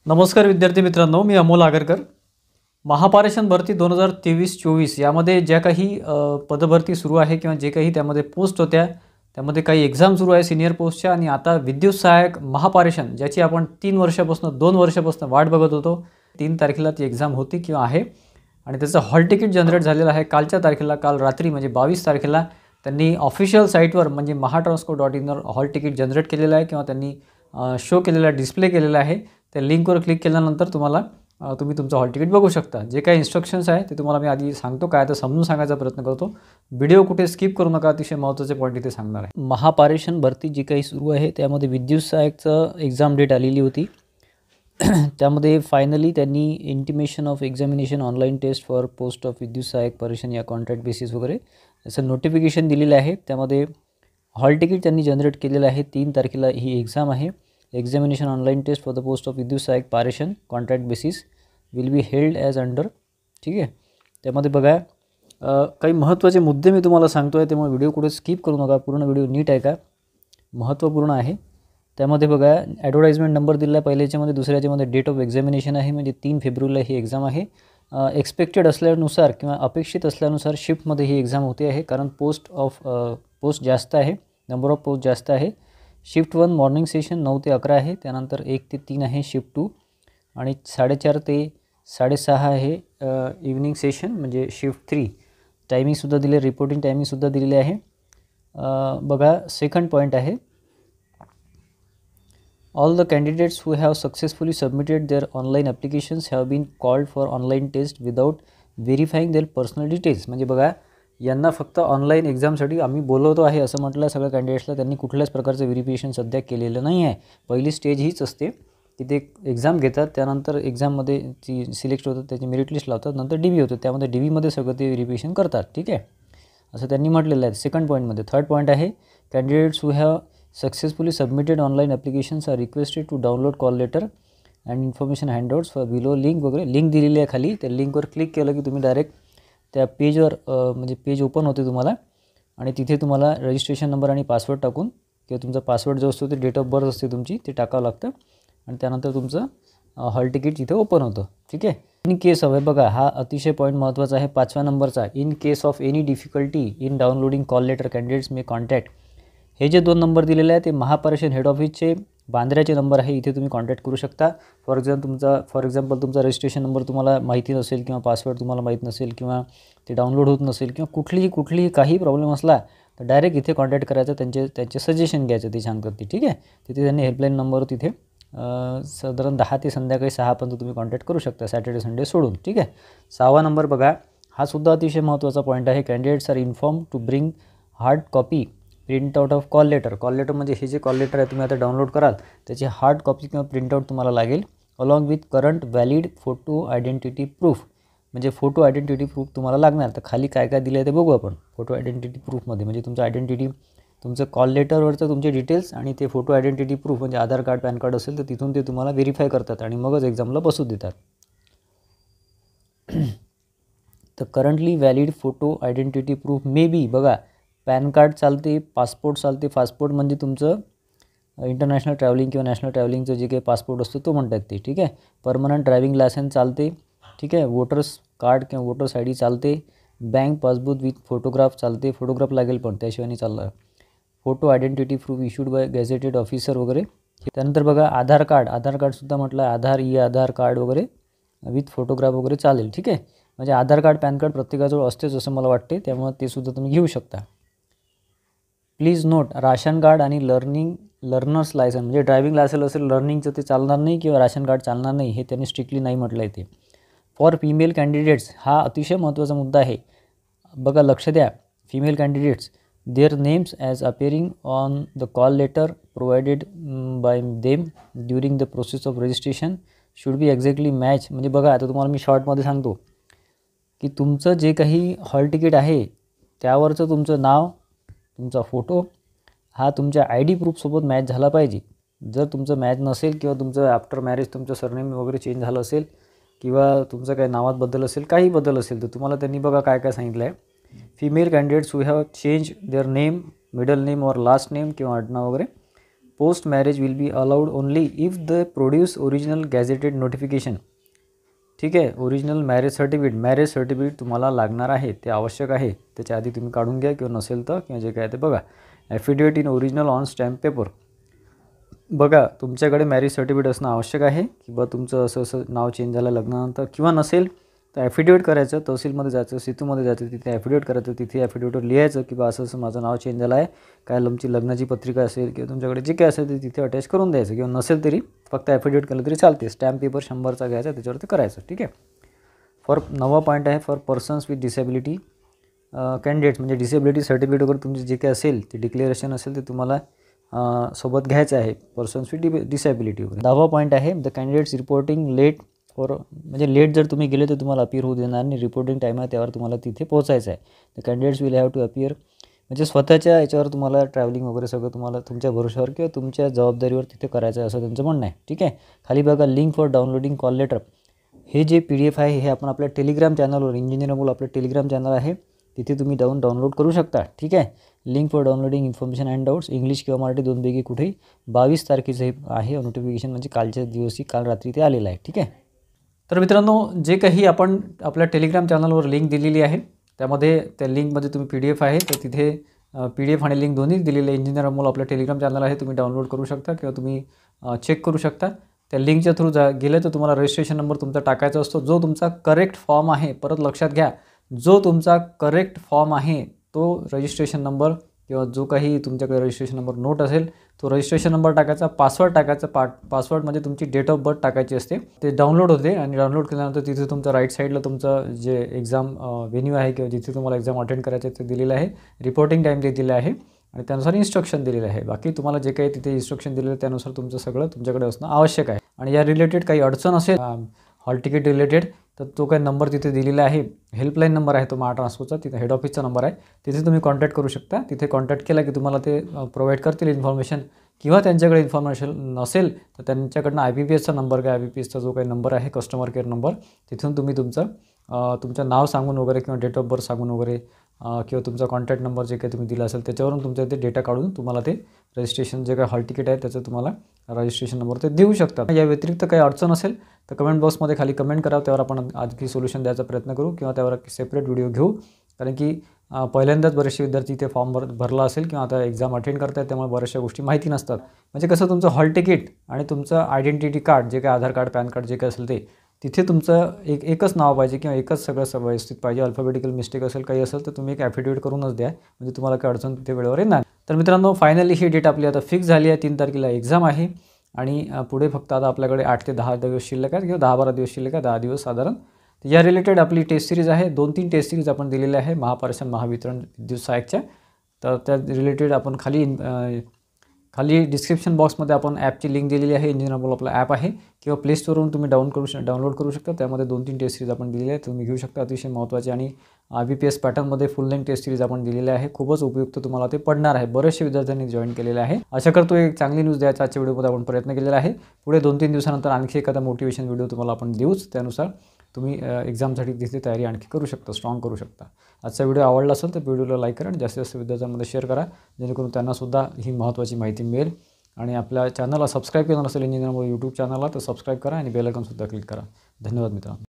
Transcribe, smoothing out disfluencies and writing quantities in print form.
नमस्कार विद्यार्थी मित्रांनो, मी अमोल आगरकर. महापारेषण भरती 2023-24 यामध्ये ज्या काही पदभरती सुरू आहे किंवा जे काही त्यामध्ये पोस्ट होत्या, त्यामध्ये काही एक्झाम सुरू आहे सिनियर पोस्टच्या. आणि आता विद्युत सहाय्यक महापारेषण ज्याची आपण 2 वर्षापासून वाट बघत होतो, 3 तारखेला ती एक्झाम होती किंवा आहे आणि त्याचं हॉल तिकीट जनरेट झालेलं आहे. कालच्या तारखेला, काल रात्री म्हणजे 22 तारखेला त्यांनी ऑफिशियल साईटवर म्हणजे mahatransco.in वर हॉल तिकीट जनरेट केलेलं आहे किंवा त्यांनी शो केलेला, डिस्प्ले केलेला आहे. त्या लिंकवर क्लिक केल्यानंतर तुम्ही तुमचं हॉल तिकीट बघू शकता. जे काही इन्स्ट्रक्शन्स आहे ते तुम्हाला मी आधी सांगतो, काय तर समजून सांगायचा प्रयत्न करतो. व्हिडिओ कुठे स्किप करू नका, अतिशय महत्त्वाचे पॉईंट इथे सांगणार आहे. महापारेषण भरती जी काही सुरू आहे त्यामध्ये विद्युत सहाय्यकचं एक्झाम डेट आलेली होती. त्यामध्ये फायनली त्यांनी intimation of examination online test for post of Vidyut Sahayak पारेषण या कॉन्ट्रॅक्ट बेसिस वगैरे असं नोटिफिकेशन दिलेलं आहे. त्यामध्ये हॉल तिकीट त्यांनी जनरेट केलेलं आहे. 3 तारखेला ही एक्झाम आहे. Examination online test for the post of Vidyut Sahayak Pareshan contract basis will be held as under. ठीक आहे. त्यामध्ये बघा काही महत्त्वाचे मुद्दे मी तुम्हाला सांगतो आहे, त्यामुळे व्हिडिओ कुठे स्किप करू नका, पूर्ण व्हिडिओ नीट ऐका, महत्त्वपूर्ण आहे. त्यामध्ये बघा ॲडव्हर्टाइजमेंट नंबर दिला आहे पहिल्या याच्यामध्ये, दुसऱ्या याच्यामध्ये डेट ऑफ एक्झामिनेशन आहे म्हणजे 3 फेब्रुवारीला ही एक्झाम आहे. एक्सपेक्टेड असल्यानुसार किंवा अपेक्षित असल्यानुसार शिफ्टमध्ये ही एक्झाम होते आहे, कारण पोस्ट जास्त आहे, नंबर ऑफ पोस्ट जास्त आहे. शिफ्ट 1 मॉर्निंग सेशन 9 ते 11 आहे, त्यानंतर 1 ते 3 आहे शिफ्ट 2 आणि 4:30 ते 6:30 आहे इव्हनिंग सेशन म्हणजे शिफ्ट 3. टायमिंगसुद्धा दिले, रिपोर्टिंग टायमिंगसुद्धा दिलेली आहे. बघा सेकंड पॉईंट आहे, all the candidates who have successfully submitted their online applications have been called for online test without verifying their personal details. म्हणजे बघा यांना फक्त ऑनलाईन एक्झामसाठी आम्ही बोलवतो आहे असं म्हटलं सगळ्या कॅन्डिडेट्सला. त्यांनी कुठल्याच प्रकारचं व्हेरिफिकेशन सध्या केलेलं नाही आहे. पहिली स्टेज हीच असते की ते एक्झाम घेतात, त्यानंतर एक्झाममध्ये ती सिलेक्ट होतात, त्याची मेरिट लिस्ट लावतात, नंतर DV होतं, त्यामध्ये DVमध्ये सगळं ते व्हेरिफिकेशन करतात. ठीक आहे, असं त्यांनी म्हटलेलं आहे सेकंड पॉईंटमध्ये. थर्ड पॉईंट आहे, candidates who have successfully submitted online applications are requested to download call letter and information handouts for below link वगैरे. लिंक दिलेली आहे खाली, त्या लिंकवर क्लिक केलं की तुम्ही डायरेक्ट त्या पेजवर म्हणजे पेज ओपन होते तुम्हाला आणि तिथे तुम्हाला रजिस्ट्रेशन नंबर आणि पासवर्ड टाकून किंवा तुमचा पासवर्ड जो असतो ते डेट ऑफ बर्थ असते तुमची, ते टाकावं लागतं आणि त्यानंतर तुमचं हॉल तिकीट तिथे ओपन होतं. ठीक आहे. इन केस ऑफ, बघा हा अतिशय पॉईंट महत्त्वाचा आहे 5व्या नंबरचा. In case of any difficulty in downloading call letter candidates may contact. हे जे 2 नंबर दिलेले आहे ते महापारेषण हेड ऑफिसचे बांद्र्याचे नंबर आहे, इथे तुम्ही कॉन्टॅक्ट करू शकता. फॉर एक्झाम्पल तुमचा रजिस्ट्रेशन नंबर तुम्हाला माहिती नसेल किंवा पासवर्ड तुम्हाला माहीत नसेल किंवा ते डाउनलोड होत नसेल किंवा कुठलीही काही प्रॉब्लेम असला तर डायरेक्ट इथे कॉन्टॅक्ट करायचं, त्यांचे सजेशन घ्यायचं, ते सांगतात ते. ठीक आहे. तिथे त्यांनी हेल्पलाईन नंबर तिथे साधारण 10 ते संध्याकाळी 6 पर्यंत तुम्ही कॉन्टॅक्ट करू शकता, सॅटर्डे संडे सोडून. ठीक आहे. 6वा नंबर बघा, हा सुद्धा अतिशय महत्त्वाचा पॉईंट आहे. Candidates are inform to bring hard copy print out of call letter. Call letter म्हणजे हे जे कॉल लेटर आहे तुम्ही आता डाउनलोड कराल त्याची हार्ड कॉपी किंवा प्रिंटआउट तुम्हाला लागेल, along with current valid photo identity proof. म्हणजे फोटो आयडेंटिटी प्रूफ तुम्हाला लागणार. तर खाली काय काय दिलं आहे ते बघू आपण. फोटो आयडेंटिटी प्रूफमध्ये म्हणजे तुमचं आयडेंटिटी, तुमचं कॉल लेटरवरचं तुमचे डिटेल्स आणि ते फोटो आयडेंटिटी प्रूफ म्हणजे आधार कार्ड, पॅन कार्ड असेल तर तिथून ते तुम्हाला व्हेरीफाय करतात आणि मगच एक्झामला बसू देतात. तर currently valid photo identity proof may be, बघा पॅन कार्ड चालते, पासपोर्ट चालते. पासपोर्ट म्हणजे तुमचं इंटरनॅशनल ट्रॅव्हलिंग किंवा नॅशनल ट्रॅव्हलिंगचं जे काही पासपोर्ट असतो तो म्हणतात ते. ठीक आहे. परमनंट ड्रायव्हिंग लायसन्स चालते. ठीक आहे. वोटर्स कार्ड किंवा वोटर्स ID चालते. बँक पासबुक विथ फोटोग्राफ चालते, फोटोग्राफ लागेल पण त्याशिवाय नाही चाललं. Photo identity proof issued by gazetted officer वगैरे. त्यानंतर बघा आधार कार्डसुद्धा म्हटलं आहे, आधार कार्ड वगैरे विथ फोटोग्राफ वगैरे चालेल. ठीक आहे. म्हणजे आधार कार्ड, पॅन कार्ड प्रत्येकाजवळ असतेच असं मला वाटते, त्यामुळे ते सुद्धा तुम्ही घेऊ शकता. प्लीज नोट, राशन कार्ड आणि लर्नर्स लायसन म्हणजे ड्रायव्हिंग लायसन असेल, लर्निंगचं ते चालणार नाही किंवा राशन कार्ड चालणार नाही, हे त्यांनी स्ट्रिक्टली नाही म्हटलं आहे ते. फॉर फिमेल कॅन्डिडेट्स, हा अतिशय महत्त्वाचा मुद्दा आहे. बघा लक्ष द्या, female candidates their names as appearing on the call letter provided by them during the process of registration should be exactly match. म्हणजे बघा आता तुम्हाला मी शॉर्टमध्ये सांगतो की तुमचं जे काही हॉल तिकीट आहे त्यावरचं तुमचं नाव, तुमचा फोटो हा तुमच्या ID प्रूफसोबत मॅच झाला पाहिजे. जर तुमचं मॅच नसेल किंवा तुमचं आफ्टर मॅरेज तुमचं सरनेम वगैरे चेंज झालं असेल किंवा तुमचं काही नावात बदल असेल, काही बदल असेल, तर तुम्हाला त्यांनी बघा काय काय सांगितलं आहे female candidates who have change there name, middle name और लास्ट नेम किंवा आडनाव वगैरे. Post marriage will be allowed only if the produce original gazetted notification. ठीक आहे, ओरिजिनल मॅरेज सर्टिफिकेट तुम्हाला लागणार आहे, ते आवश्यक आहे. त्याच्या आधी तुम्ही काढून घ्या किंवा नसेल तर किंवा जे काय ते बघा. Affidavit in original on stamp paper. बघा, तुमच्याकडे मॅरेज सर्टिफिकेट असणं आवश्यक आहे की बा तुमचं असं नाव चेंज झालं लग्नानंतर, किंवा नसेल तर ॲफिडेविट करायचं, तहसीलमध्ये जायचं, सेतूमध्ये जायचं, तिथे ॲफिडेविट करायचं. तिथे ॲफिडेविटवर लिहायचं की बा असं माझं नाव चेंज झालं आहे, काय लग्नाची पत्रिका असेल किंवा तुमच्याकडे जे काय असेल ते तिथे अटॅच करून द्यायचं, किंवा नसेल तरी फक्त ॲफिडेविट केलं तरी चालते. स्टॅम्प पेपर 100चा घ्यायचा, त्याच्यावरती करायचं. ठीक आहे. फॉर 9वा पॉईंट आहे for persons with disability candidates, म्हणजे डिसेबिलिटी सर्टिफिकेट वगैरे तुमचे जे काय असेल ते डिक्लेरेशन असेल ते तुम्हाला सोबत घ्यायचं आहे, पर्सन्स विथ डिसेबिलिटी वगैरे. 10वा पॉईंट आहे the candidates reporting late for, म्हणजे लेट जर तुम्ही गेले तर तुम्हाला अपीयर होऊ देणार नाही. रिपोर्टिंग टाईम आहे त्यावर तुम्हाला तिथे पोहोचायचं आहे. The candidates will have to appear, म्हणजे स्वतःच्या याच्यावर तुम्हाला ट्रॅव्हलिंग वगैरे सगळं तुम्हाला तुमच्या भरोशावर किंवा तुमच्या जबाबदारीवर तिथे करायचं आहे असं त्यांचं म्हणणं आहे. ठीक आहे. खाली बघा link for downloading call letter. हे जे PDF आहे हे आपण आपल्या टेलिग्राम चॅनलवर, इंजिनियर अमोल आपलं टेलिग्राम चॅनल आहे, तिथे तुम्ही डाउनलोड करू शकता. ठीक आहे. Link for downloading information and doubts, English किंवा मराठी दोनपैकी कुठेही. 22 तारखेचं हे आहे नोटिफिकेशन, म्हणजे कालच्या दिवशी, काल रात्री ते आलेलं आहे. ठीक आहे. तर मित्रांनो, जे काही आपण आपल्या टेलिग्राम चॅनलवर लिंक दिलेली आहे त्यामध्ये, त्या लिंकमध्ये तुम्ही PDF आहे तर तिथे PDF आणि लिंक दोन्ही दिलेले आहे. इंजिनियर अमोल आपलं टेलिग्राम चॅनल आहे, तुम्ही डाउनलोड करू शकता किंवा तुम्ही चेक करू शकता. त्या लिंकच्या थ्रू गेले तर तुम्हाला रजिस्ट्रेशन नंबर तुमचा टाकायचा असतो, जो तुमचा करेक्ट फॉर्म आहे. परत लक्षात घ्या, जो तुमचा करेक्ट फॉर्म आहे तो रजिस्ट्रेशन नंबर किंवा जो काही तुमच्याकडे रजिस्ट्रेशन नंबर नोट असेल तो रजिस्ट्रेशन नंबर टाकायचा, पासवर्ड टाकायचा. पासवर्ड म्हणजे तुमची डेट ऑफ बर्थ टाकायची असते. ते डाउनलोड होते आणि डाउनलोड केल्यानंतर तिथे तुमचं राईट साईडला तुमचं जे एक्झाम व्हेन्यू आहे किंवा जिथे तुम्हाला एक्झाम अटेंड करायचं आहे ते दिलेलं आहे. रिपोर्टिंग टाईम ते दिलेलं आहे आणि त्यानुसार इन्स्ट्रक्शन दिलेलं आहे. बाकी तुम्हाला जे काही तिथे इन्स्ट्रक्शन दिलेलं आहे त्यानुसार तुमचं सगळं तुमच्याकडे असणं आवश्यक आहे. आणि या रिलेटेड काही अडचण असेल हॉल तिकीट रिलेटेड तर तो काही नंबर तिथे दिलेला आहे, हेल्पलाईन नंबर आहे तो महाट्रान्सपोर्टचा, तिथे हेड ऑफिसचा नंबर आहे, तिथे तुम्ही कॉन्टॅक्ट करू शकता. तिथे कॉन्टॅक्ट केला की तुम्हाला ते प्रोव्हाइड करतील इन्फॉर्मेशन. किंवा त्यांच्याकडे इन्फॉर्मेशन नसेल तर त्यांच्याकडनं IBPSचा नंबर, काय IBPSचा जो काही नंबर आहे कस्टमर केअर नंबर, तिथून तुम्ही तुमचं नाव सांगून वगैरे किंवा डेट ऑफ बर्थ सांगून वगैरे किंवा तुमचा कॉन्टॅक्ट नंबर जे काही तुम्ही दिला असेल त्याच्यावरून तुमच्या ते डेटा काढून तुम्हाला ते रजिस्ट्रेशन जे काही हॉल तिकीट आहे त्याचं तुम्हाला रजिस्ट्रेशन नंबर ते देऊ शकतात. या व्यतिरिक्त काही अडचण असेल तर कमेंट बॉक्समध्ये खाली कमेंट करा, त्यावर आपण आणखी सोल्युशन द्यायचा प्रयत्न करू किंवा त्यावर सेपरेट व्हिडिओ घेऊ. कारण की पहिल्यांदाच बरेचसे विद्यार्थी ते फॉर्म भरला असेल किंवा आता एक्झाम अटेंड करतात त्यामुळे बऱ्याचशा गोष्टी माहिती नसतात. म्हणजे कसं तुमचं हॉल तिकीट आणि तुमचं आयडेंटिटी कार्ड जे काही आधार कार्ड, पॅन कार्ड जे काही असेल ते तिथे तुमचं एकच नाव पाहिजे किंवा एकच सगळं व्यवस्थित पाहिजे. अल्फाबेटिकल मिस्टेक असेल काही असेल तर तुम्ही एक ॲफिडेविट करूनच द्या, म्हणजे तुम्हाला काही अडचण तिथे वेळेवर येणार. तर मित्रांनो, फायनली ही डेट आपली आता फिक्स झाली आहे. 3 तारखेला एक्झाम आहे आणि पुढे फक्त आता आपल्याकडे 8 ते 10 दिवस शिल्लक आहेत किंवा 10-12 दिवस शिल्लक आहे, 10 दिवस साधारण. या रिलेटेड आपली टेस्ट सिरीज आहे, 2-3 टेस्ट सिरीज आपण दिलेल्या आहे महापारेषण महावितरण विद्युत सहाय्यकच्या. तर त्या रिलेटेड आपण खाली डिस्क्रिप्शन बॉक्समध्ये आपण ॲपची लिंक दिलेली आहे. इंजिनियर अमोल आपला ॲप आहे किंवा प्ले स्टोरवरून तुम्ही डाउनलोड करू शकता. त्यामध्ये 2-3 टेस्ट सिरीज आपण दिलेली आहे, तुम्ही घेऊ शकता. अतिशय महत्त्वाचे आणि IBPS पॅटर्नमध्ये फुल लेंथ टेस्ट सिरीज आपण दिलेले आहे. खूपच उपयुक्त तुम्हाला ते पडणार आहे. बरेचसे विद्यार्थ्यांनी जॉईन केलेले आहे. आशा करतो एक चांगली न्यूज द्यायचा आजच्या व्हिडिओमध्ये आपण प्रयत्न केलेला आहे. पुढे 2-3 दिवसानंतर आणखी एखादा मोटिवेशन व्हिडिओ तुम्हाला आपण देऊच. त्यानुसार तुम्ही एक्झामसाठी तिथे तयारी आणखी करू शकता, स्ट्रॉंग करू शकता. आजचा व्हिडिओ आवडला असेल तर व्हिडिओला लाईक करा आणि जास्तीत जास्त विद्यार्थ्यांमध्ये शेअर करा, जेणेकरून त्यांनासुद्धा ही महत्त्वाची माहिती मिळेल. आणि आपल्या चॅनलला सबस्क्राईब केलं नसेल इंजिनियर अमोल यूट्यूब चॅनलला तर सबस्क्राईब करा आणि बेल आयकॉनसुद्धा क्लिक करा. धन्यवाद मित्रांनो.